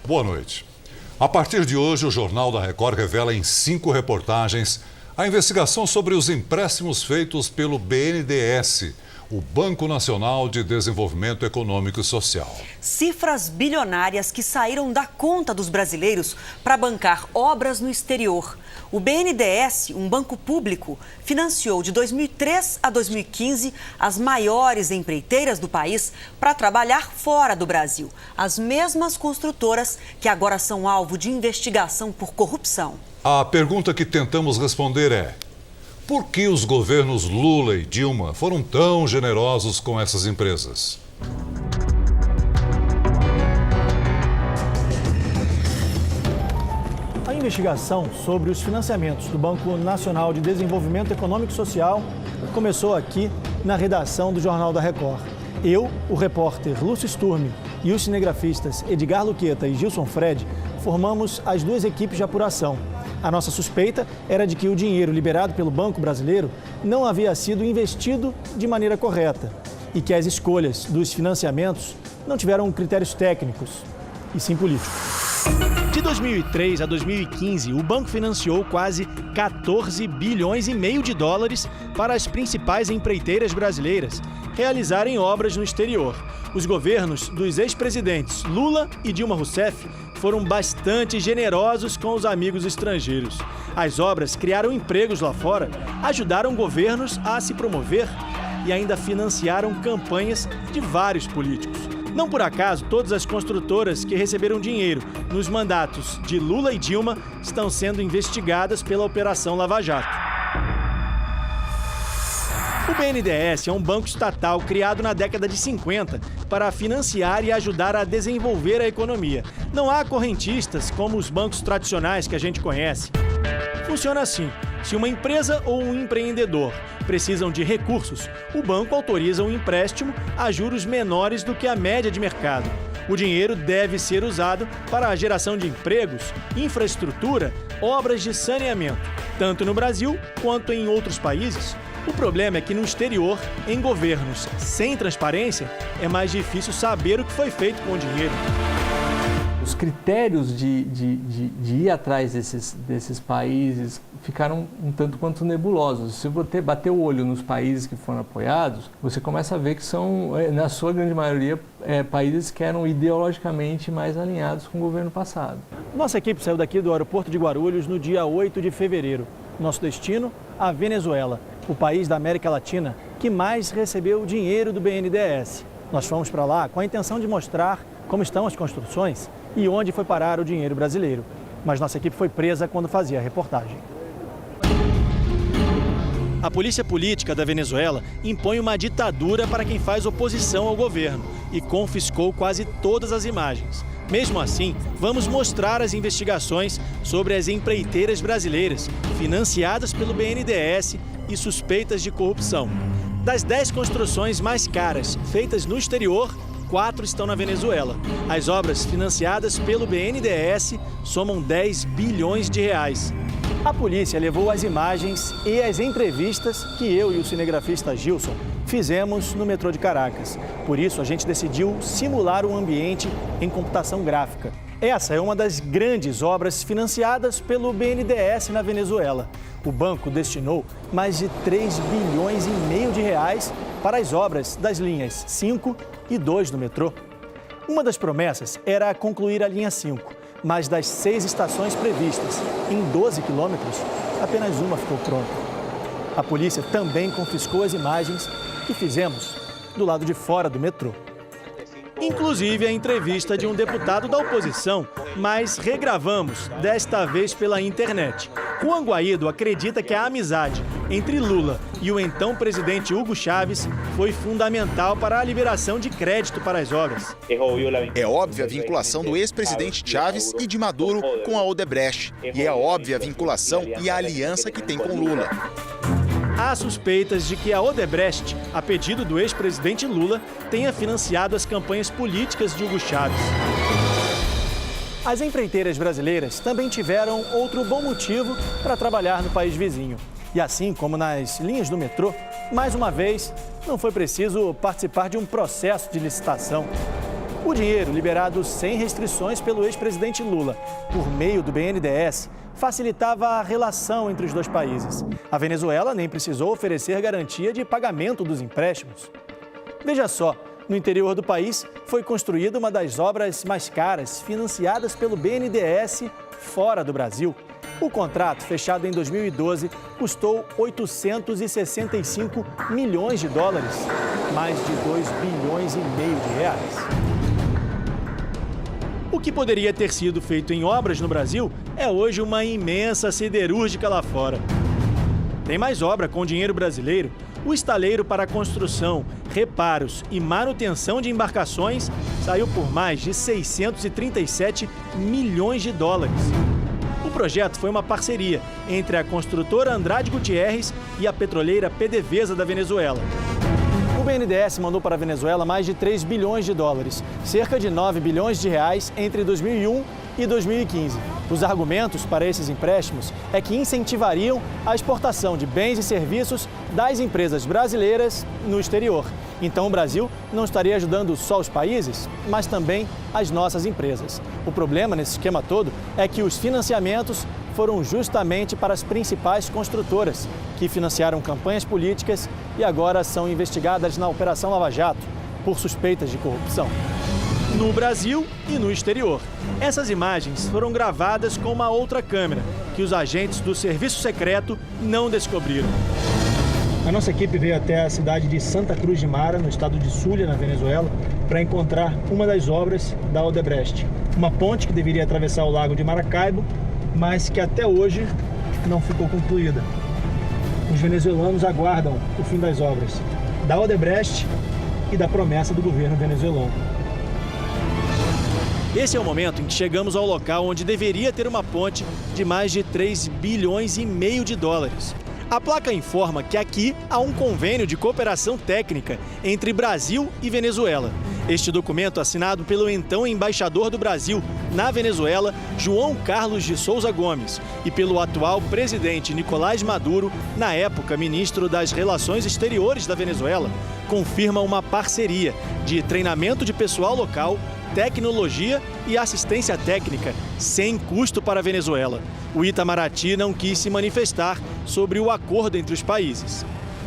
Boa noite. A partir de hoje, o Jornal da Record revela em 5 reportagens a investigação sobre os empréstimos feitos pelo BNDES, o Banco Nacional de Desenvolvimento Econômico e Social. Cifras bilionárias que saíram da conta dos brasileiros para bancar obras no exterior. O BNDES, um banco público, financiou de 2003 a 2015 as maiores empreiteiras do país para trabalhar fora do Brasil. As mesmas construtoras que agora são alvo de investigação por corrupção. A pergunta que tentamos responder é: por que os governos Lula e Dilma foram tão generosos com essas empresas? A investigação sobre os financiamentos do Banco Nacional de Desenvolvimento Econômico e Social começou aqui na redação do Jornal da Record. Eu, o repórter Lúcio Sturmi e os cinegrafistas Edgar Luqueta e Gilson Fred formamos as 2 equipes de apuração. A nossa suspeita era de que o dinheiro liberado pelo Banco Brasileiro não havia sido investido de maneira correta e que as escolhas dos financiamentos não tiveram critérios técnicos, e sim políticos. De 2003 a 2015, o banco financiou quase 14 bilhões e meio de dólares para as principais empreiteiras brasileiras realizarem obras no exterior. Os governos dos ex-presidentes Lula e Dilma Rousseff foram bastante generosos com os amigos estrangeiros. As obras criaram empregos lá fora, ajudaram governos a se promover e ainda financiaram campanhas de vários políticos. Não por acaso, todas as construtoras que receberam dinheiro nos mandatos de Lula e Dilma estão sendo investigadas pela Operação Lava Jato. O BNDES é um banco estatal criado na década de 50 para financiar e ajudar a desenvolver a economia. Não há correntistas como os bancos tradicionais que a gente conhece. Funciona assim: se uma empresa ou um empreendedor precisam de recursos, o banco autoriza um empréstimo a juros menores do que a média de mercado. O dinheiro deve ser usado para a geração de empregos, infraestrutura, obras de saneamento, tanto no Brasil quanto em outros países. O problema é que no exterior, em governos sem transparência, é mais difícil saber o que foi feito com o dinheiro. Os critérios de ir atrás desses países ficaram um tanto quanto nebulosos. Se você bater o olho nos países que foram apoiados, você começa a ver que são, na sua grande maioria, países que eram ideologicamente mais alinhados com o governo passado. Nossa equipe saiu daqui do aeroporto de Guarulhos no dia 8 de fevereiro. Nosso destino, a Venezuela, o país da América Latina que mais recebeu dinheiro do BNDES. Nós fomos para lá com a intenção de mostrar como estão as construções e onde foi parar o dinheiro brasileiro. Mas nossa equipe foi presa quando fazia a reportagem. A polícia política da Venezuela impõe uma ditadura para quem faz oposição ao governo e confiscou quase todas as imagens. Mesmo assim, vamos mostrar as investigações sobre as empreiteiras brasileiras financiadas pelo BNDES e suspeitas de corrupção. Das 10 construções mais caras feitas no exterior, 4 estão na Venezuela. As obras financiadas pelo BNDES somam 10 bilhões de reais. A polícia levou as imagens e as entrevistas que eu e o cinegrafista Gilson fizemos no metrô de Caracas. Por isso, a gente decidiu simular um ambiente em computação gráfica. Essa é uma das grandes obras financiadas pelo BNDES na Venezuela. O banco destinou mais de 3 bilhões e meio de reais para as obras das linhas 5 e 2 do metrô. Uma das promessas era concluir a linha 5, mas das 6 estações previstas, em 12 quilômetros, apenas uma ficou pronta. A polícia também confiscou as imagens que fizemos do lado de fora do metrô. Inclusive a entrevista de um deputado da oposição, mas regravamos, desta vez pela internet. Juan Guaido acredita que a amizade entre Lula e o então presidente Hugo Chávez foi fundamental para a liberação de crédito para as obras. É óbvia a vinculação do ex-presidente Chávez e de Maduro com a Odebrecht. E é óbvia a vinculação e a aliança que tem com Lula. Há suspeitas de que a Odebrecht, a pedido do ex-presidente Lula, tenha financiado as campanhas políticas de Hugo Chávez. As empreiteiras brasileiras também tiveram outro bom motivo para trabalhar no país vizinho. E assim como nas linhas do metrô, mais uma vez, não foi preciso participar de um processo de licitação. O dinheiro, liberado sem restrições pelo ex-presidente Lula, por meio do BNDES, facilitava a relação entre os dois países. A Venezuela nem precisou oferecer garantia de pagamento dos empréstimos. Veja só, no interior do país foi construída uma das obras mais caras financiadas pelo BNDES fora do Brasil. O contrato, fechado em 2012, custou 865 milhões de dólares, mais de 2,5 bilhões de reais. O que poderia ter sido feito em obras no Brasil é hoje uma imensa siderúrgica lá fora. Tem mais obra com dinheiro brasileiro. O estaleiro para construção, reparos e manutenção de embarcações saiu por mais de 637 milhões de dólares. O projeto foi uma parceria entre a construtora Andrade Gutierrez e a petroleira PDVSA da Venezuela. O BNDES mandou para a Venezuela mais de 3 bilhões de dólares, cerca de 9 bilhões de reais entre 2001 e 2015. Os argumentos para esses empréstimos é que incentivariam a exportação de bens e serviços das empresas brasileiras no exterior. Então o Brasil não estaria ajudando só os países, mas também as nossas empresas. O problema nesse esquema todo é que os financiamentos foram justamente para as principais construtoras, que financiaram campanhas políticas e agora são investigadas na Operação Lava Jato por suspeitas de corrupção. No Brasil e no exterior. Essas imagens foram gravadas com uma outra câmera, que os agentes do Serviço Secreto não descobriram. A nossa equipe veio até a cidade de Santa Cruz de Mara, no estado de Zulia, na Venezuela, para encontrar uma das obras da Odebrecht. Uma ponte que deveria atravessar o lago de Maracaibo, mas que até hoje não ficou concluída. Os venezuelanos aguardam o fim das obras da Odebrecht e da promessa do governo venezuelano. Esse é o momento em que chegamos ao local onde deveria ter uma ponte de mais de 3,5 bilhões de dólares. A placa informa que aqui há um convênio de cooperação técnica entre Brasil e Venezuela. Este documento, assinado pelo então embaixador do Brasil na Venezuela, João Carlos de Souza Gomes, e pelo atual presidente Nicolás Maduro, na época ministro das Relações Exteriores da Venezuela, confirma uma parceria de treinamento de pessoal local, tecnologia e assistência técnica, sem custo para a Venezuela. O Itamaraty não quis se manifestar sobre o acordo entre os países.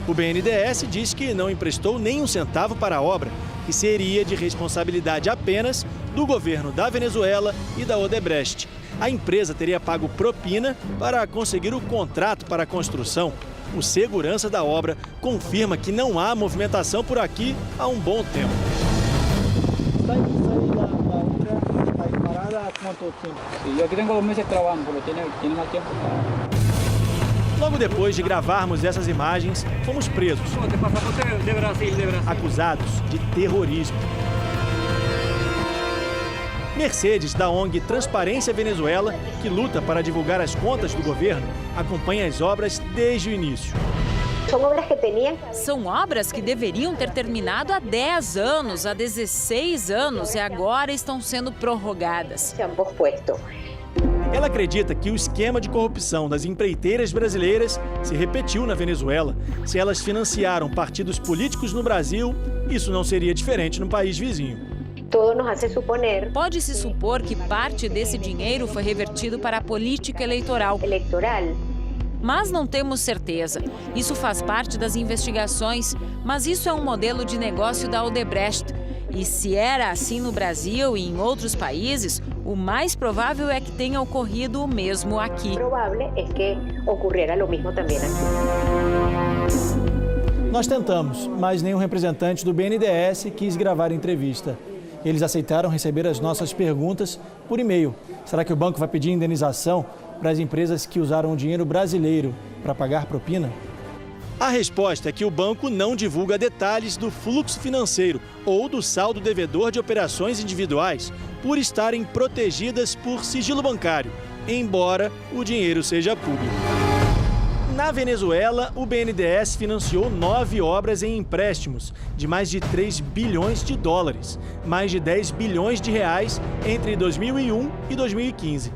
O BNDES diz que não emprestou nem um centavo para a obra, que seria de responsabilidade apenas do governo da Venezuela e da Odebrecht. A empresa teria pago propina para conseguir o contrato para a construção. O segurança da obra confirma que não há movimentação por aqui há um bom tempo. Logo depois de gravarmos essas imagens, fomos presos, acusados de terrorismo. Mercedes, da ONG Transparência Venezuela, que luta para divulgar as contas do governo, acompanha as obras desde o início. São obras que deveriam ter terminado há 10 anos, há 16 anos e agora estão sendo prorrogadas. Ela acredita que o esquema de corrupção das empreiteiras brasileiras se repetiu na Venezuela. Se elas financiaram partidos políticos no Brasil, isso não seria diferente no país vizinho. Pode-se supor que parte desse dinheiro foi revertido para a política eleitoral. Mas não temos certeza. Isso faz parte das investigações, mas isso é um modelo de negócio da Odebrecht. E se era assim no Brasil e em outros países, o mais provável é que tenha ocorrido o mesmo aqui. Nós tentamos, mas nenhum representante do BNDES quis gravar a entrevista. Eles aceitaram receber as nossas perguntas por e-mail. Será que o banco vai pedir indenização para as empresas que usaram o dinheiro brasileiro para pagar propina? A resposta é que o banco não divulga detalhes do fluxo financeiro ou do saldo devedor de operações individuais, por estarem protegidas por sigilo bancário, embora o dinheiro seja público. Na Venezuela, o BNDES financiou 9 obras em empréstimos de mais de 3 bilhões de dólares, mais de 10 bilhões de reais entre 2001 e 2015.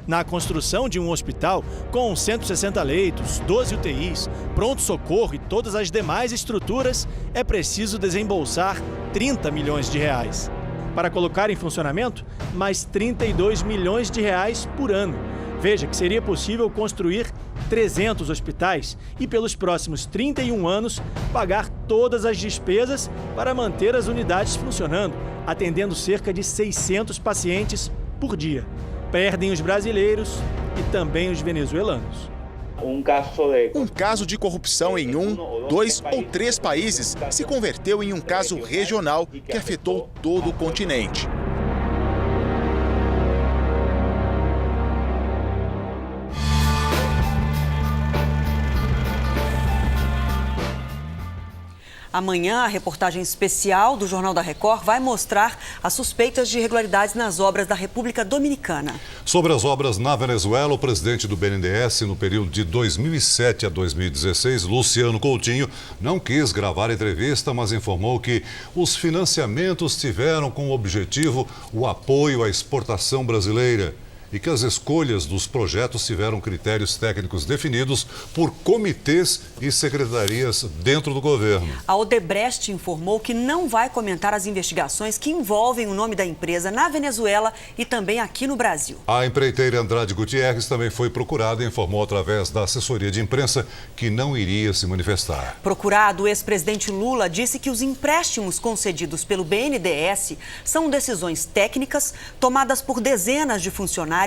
Na construção de um hospital com 160 leitos, 12 UTIs, pronto-socorro e todas as demais estruturas, é preciso desembolsar 30 milhões de reais. Para colocar em funcionamento, mais 32 milhões de reais por ano. Veja que seria possível construir 300 hospitais e, pelos próximos 31 anos, pagar todas as despesas para manter as unidades funcionando, atendendo cerca de 600 pacientes por dia. Perdem os brasileiros e também os venezuelanos. Um caso de corrupção em 1, 2 ou 3 países se converteu em um caso regional que afetou todo o continente. Amanhã, a reportagem especial do Jornal da Record vai mostrar as suspeitas de irregularidades nas obras da República Dominicana. Sobre as obras na Venezuela, o presidente do BNDES, no período de 2007 a 2016, Luciano Coutinho, não quis gravar a entrevista, mas informou que os financiamentos tiveram como objetivo o apoio à exportação brasileira e que as escolhas dos projetos tiveram critérios técnicos definidos por comitês e secretarias dentro do governo. A Odebrecht informou que não vai comentar as investigações que envolvem o nome da empresa na Venezuela e também aqui no Brasil. A empreiteira Andrade Gutierrez também foi procurada e informou através da assessoria de imprensa que não iria se manifestar. Procurado, o ex-presidente Lula disse que os empréstimos concedidos pelo BNDES são decisões técnicas tomadas por dezenas de funcionários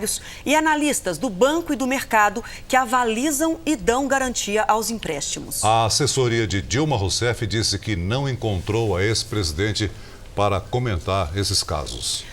e analistas do banco e do mercado que avalizam e dão garantia aos empréstimos. A assessoria de Dilma Rousseff disse que não encontrou a ex-presidente para comentar esses casos.